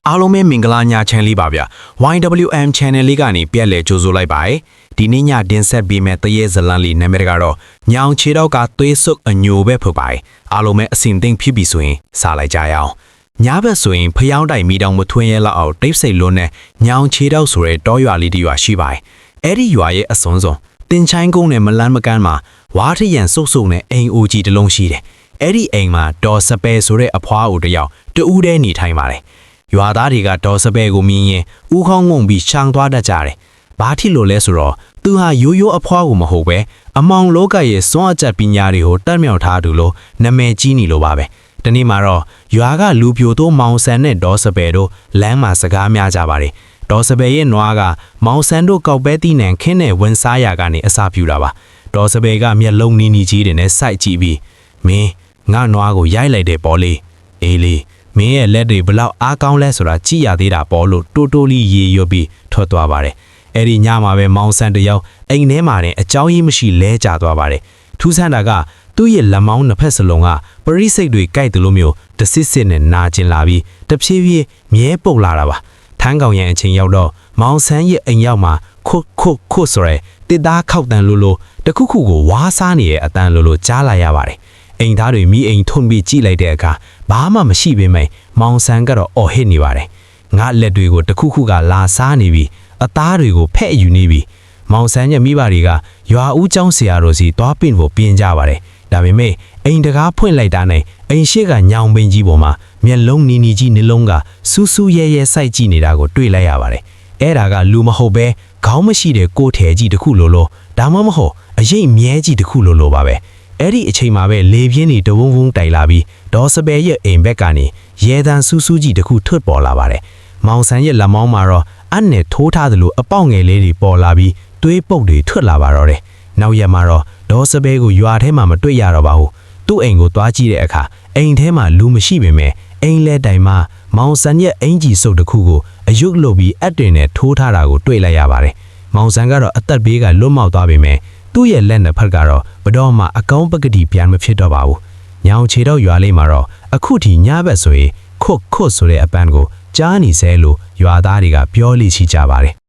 အားလုံးပဲမင်္ဂလာညချမ်းလေးပါဗျာ YWM Channel လေးကနေပြက်လဲကြိုဆိုလိုက်ပါတယ်ဒီနေ့ညတင်ဆက်ပေးမဲ့တရေဇလန်လေးနာမည်ကတော့ညောင်ခြေတော့ကသွေးစုပ်အညိုပဲဖြစ်ပါတယ်အားလုံးပဲအစင်သိမ့်ဖြစ်ပြီဆိုရင်စားလိုက်ကြရအောင်ညဘက်ဆိုရင်ဖျောင်းတိုင်မိတောင်မထွင်းရဲလောက်အောင်တိတ်ဆိတ်လွန်းနဲ့ညောင်ခြေတော့ဆိုရဲတောရွာလေးတစ်ရွာရှိပါတယ်အဲ့ဒီရွာရဲ့အစွန်းစွန်တင်ချိုင်းကုန်းနဲ့မလန်းမကန်းမှာဝါထရန်စုပ်စုပ်နဲ့အိမ်အိုကြီးတစ်လုံးရှိတယ်အဲ့ဒီအိမ်မှာဒေါ်စပယ်ဆိုတဲ့အဖွားအိုတစ်ယောက်တူးတဲနေထိုင်ပါတယ်ရွာသားတွေကဒေါ်စပယ်ကိုမြင်ရင်ဥခေါင်းငုံပြီးရှောင်သွားတတ်ကြတယ်။ဘာဖြစ်လို့လဲဆိုတော့သူဟာရိုးရိုးအဖွားကိုမဟုတ်ပဲအမောင်လောကရဲ့စွန့်အကြပ်ပညာတွေကိုတတ်မြောက်ထားသူလို့နာမည်ကြီးနေလို့ပါပဲ။ဒီနေ့မှာတော့ရွာကလူပြိုတို့မောင်ဆန်နဲ့ဒေါ်စပယ်တို့လမ်းမှာစကားများကြပါတယ်။ဒေါ်စပယ်ရဲ့နွားကမောင်ဆန်တို့ကောက်ပဲတီးနံခင်းနဲ့ဝင်စားရကနေအစာပြူတာပါ။ဒေါ်စပယ်ကမျက်လုံးနီးနီးကြီးတွေနဲ့စိုက်ကြည့်ပြီးမင်းငါနွားကိုရိုက်လိုက်တယ်ပေါ့လေ။အေးလေမင်းရဲ့လက်တွေဘလောက်အားကောင်းလဲဆိုတာကြည့်ရသေးတာပေါ့လို့တိုးတိုးလေးရေရွတ်ပြီးထွက်သွားပါတယ်။အဲ့ဒီညမှာပဲမောင်ဆန်တယောက်အိမ်ထဲမှာတင်အကြောင်းကြီးမရှိလဲကျသွားပါတယ်။ထူးဆန်းတာကသူ့ရဲ့လက်မောင်းနှစ်ဖက်စလုံးကပရိစိတ်တွေကြိုက်တယ်လို့မျိုးတစစ်စစ်နဲ့နာကျင်လာပြီးတဖြည်းဖြည်းမြဲပုတ်လာတာပါ။ထန်းကောင်ရံအချိန်ရောက်တော့မောင်ဆန်ရဲ့အိမ်ရောက်မှာခွတ်ဆိုရဲတစ်သားခောက်တန်လို့တခုခုကိုဝါးစားနေတဲ့အတန်လို့ကြားလာရပါတယ်။အိမ်သားတွေမိအိမ်ထုံပြီးကြည့်လိုက်တဲ့အခါဘာမှမရှိပေမဲ့မောင်ဆန်ကတော့အော်ဟစ်နေပါတယ်ငါလက်တွေကိုတခုခုကလာစားနေပြီးအသားတွေကိုဖဲ့ယူနေပြီးမောင်ဆန်ရဲ့မိဘတွေကရွာဦးကျောင်းဆရာတို့စီသွားပင့်ဖို့ပြင်ကြပါတယ်ဒါပေမဲ့အိမ်တကားဖွင့်လိုက်တာနဲ့အိမ်ရှိကညောင်ပင်ကြီးပေါ်မှာမျက်လုံးနီနီကြီးနှလုံးကစူးစူးရဲရဲစိုက်ကြည့်နေတာကိုတွေ့လိုက်ရပါတယ်အဲ့ဒါကလူမဟုတ်ပဲခေါင်းမရှိတဲ့ကိုယ်ထဲကြီးတခုလိုဒါမှမဟုတ်အရေးမြဲကြီးတခုလိုပါပဲအဲ့ဒီအချိန်မှာပဲလေပြင်းတွေတဝုံဝုံတိုင်လာပြီးဒေါ်စပယ်ရဲ့အိမ်ဘက်ကနေရဲတန်းစူးစူးကြီးတစ်ခုထွက်ပေါ်လာပါတယ်။မောင်ဆန်ရဲ့လက်မောင်းမှာတော့အနဲ့ထိုးထားသလိုအပေါက်ငယ်လေးတွေပေါ်လာပြီးသွေးပုတ်တွေထွက်လာပါတော့တယ်။နောက်ရက်မှာတော့ဒေါ်စပယ်ကိုရွာထဲမှာမတွေ့ရတော့ပါဘူး။သူ့အိမ်ကိုသွားကြည့်တဲ့အခါအိမ်ထဲမှာလူမရှိပေမဲ့အိမ်လဲတိုင်မှာမောင်ဆန်ရဲ့အင်ကြီးစုပ်တစ်ခုကိုအယုတ်လုတ်ပြီးအတွင်နဲ့ထိုးထားတာကိုတွေ့လိုက်ရပါတယ်။မောင်ဆန်ကတော့အသက်ဘေးကလွတ်မောက်သွားပေမဲ့သူ့ရဲ့လက်နှစ်ဖက်ကတော့ဘတော်မှအကောင်းပကတိပြန်မဖြစ်တော့ပါဘူး။ညောင်ခြေတော့ရွာလေးမှာတော့အခုထိညဘက်ဆိုရင်ခွတ်ဆိုတဲ့အပန်းကိုကြားနေစဲလို့ရွာသားတွေကပြောလိရှိကြပါတယ်